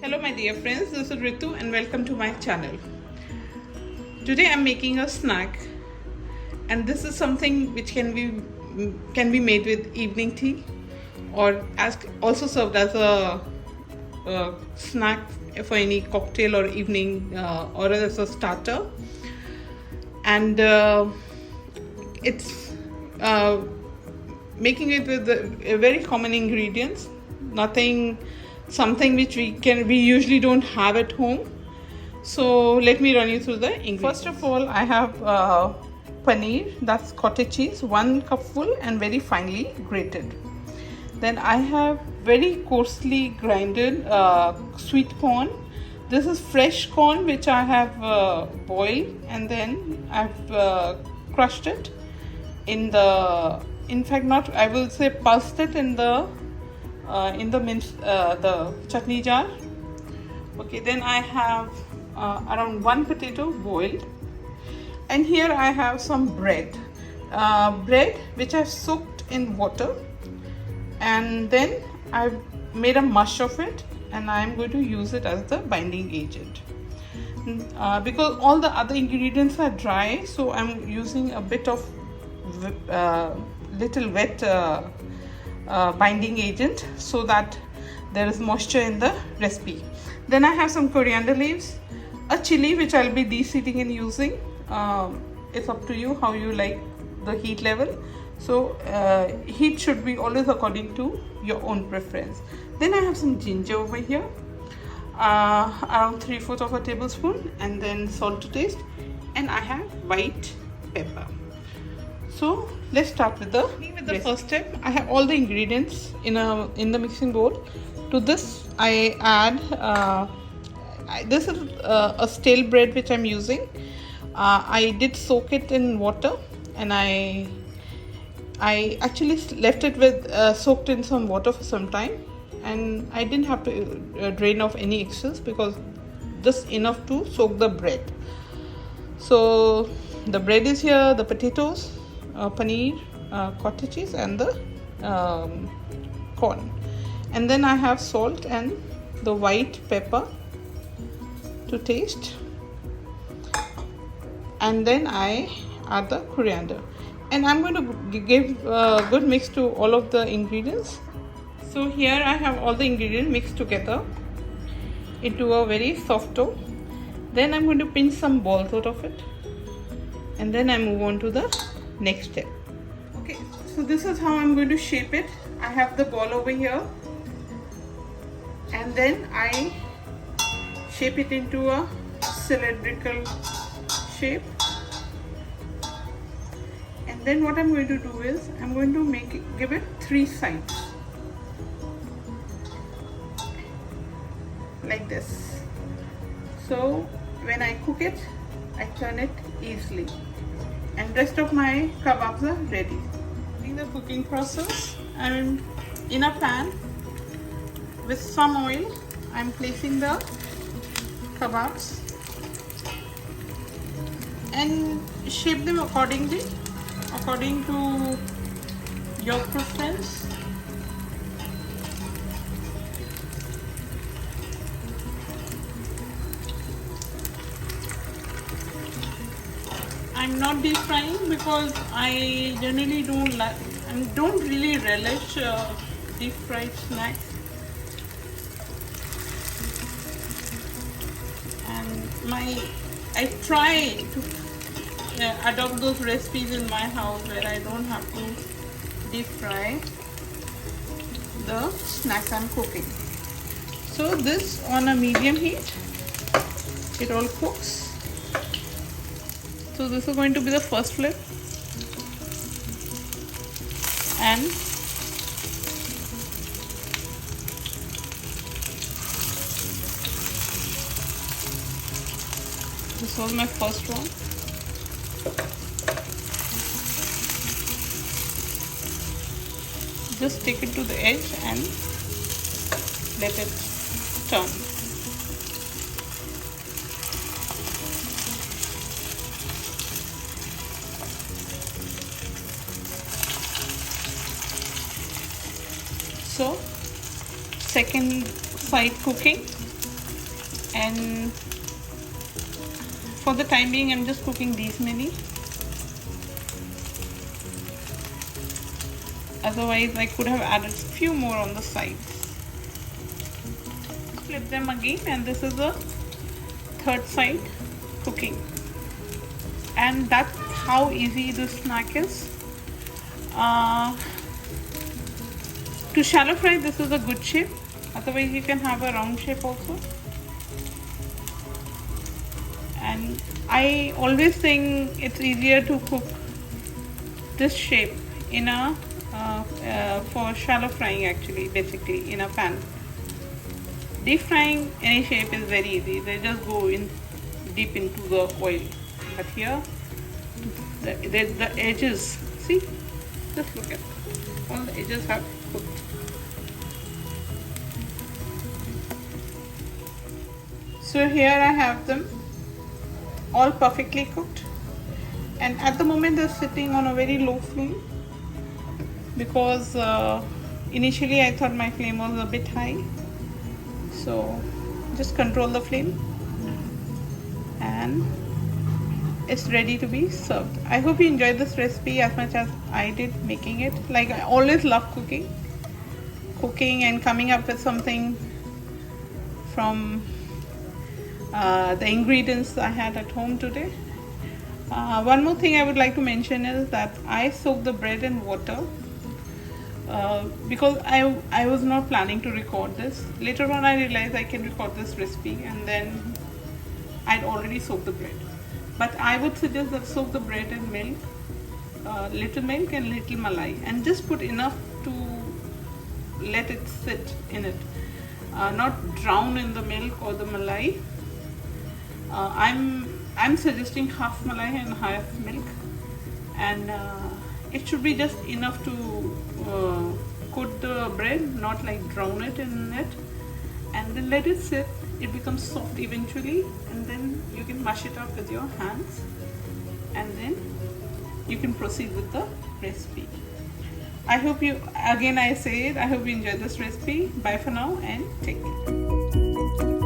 Hello my dear friends, this is Ritu and welcome to my channel. Today I'm making a snack and this is something which can be made with evening tea or also served as a snack for any cocktail or evening or as a starter, and it's making it with very common ingredients, something which we usually don't have at home. So let me run you through the ingredients. First of all, I have paneer, that's cottage cheese, 1 cupful and very finely grated. Then I have very coarsely grinded sweet corn. This is fresh corn which I have boiled and then I've crushed it in the, in fact not, I will say pulsed it in the chutney jar. Okay, then I have around 1 potato boiled, and here I have some bread which I've soaked in water, and then I've made a mush of it and I'm going to use it as the binding agent. Because all the other ingredients are dry, so I'm using a bit of little wet binding agent so that there is moisture in the recipe. Then I have some coriander leaves, a chili which I'll be de-seeding and using. It's up to you how you like the heat level. So heat should be always according to your own preference. Then I have some ginger over here, around 3/4 of a tablespoon, and then salt to taste, and I have white pepper. So let's start with the first step. I have all the ingredients in the mixing bowl. To this I add this is a stale bread which I'm using. I did soak it in water and I actually left it with soaked in some water for some time, and I didn't have to drain off any excess because this enough to soak the bread. So the bread is here, the potatoes, paneer, cottage cheese, and the corn, and then I have salt and the white pepper to taste, and then I add the coriander, and I'm going to give a good mix to all of the ingredients. So here I have all the ingredients mixed together into a very soft dough. Then I'm going to pinch some balls out of it, and then I move on to the next step. Okay, so this is how I'm going to shape it. I have the ball over here, and then I shape it into a cylindrical shape. And then what I'm going to do is I'm going to give it 3 sides like this. So when I cook it, I turn it easily, and rest of my kebabs are ready. In the cooking process, I'm in a pan with some oil. I'm placing the kebabs and shape them according to your preference. I'm not deep frying because I generally don't really relish deep fried snacks, and I try to adopt those recipes in my house where I don't have to deep fry the snacks I'm cooking. So this on a medium heat, it all cooks. So this is going to be the first flip, and this was my first one. Just take it to the edge and let it turn. So second side cooking, and for the time being I'm just cooking these many. Otherwise I could have added a few more on the sides. Flip them again, and this is the third side cooking, and that's how easy this snack is. To shallow fry, this is a good shape. Otherwise you can have a round shape also. And I always think it's easier to cook this shape in a for shallow frying, actually, basically in a pan. Deep frying any shape is very easy. They just go in deep into the oil. But here, the edges, see, just look at all the edges have cooked. So here I have them all perfectly cooked, and at the moment they're sitting on a very low flame because initially I thought my flame was a bit high. So just control the flame and it's ready to be served. I hope you enjoyed this recipe as much as I did making it. Like, I always love cooking and coming up with something from the ingredients I had at home today. One more thing I would like to mention is that I soaked the bread in water because I was not planning to record this. Later on I realized I can record this recipe, and then I'd already soaked the bread. But I would suggest that soak the bread in milk, little milk and little malai, and just put enough to let it sit in it, not drown in the milk or the malai. I'm suggesting half malai and half milk, and it should be just enough to coat the bread, not like drown it in it, and then let it sit. It becomes soft eventually, and then you can mash it up with your hands, and then you can proceed with the recipe. I hope you, again I say it, I hope you enjoyed this recipe. Bye for now and take care.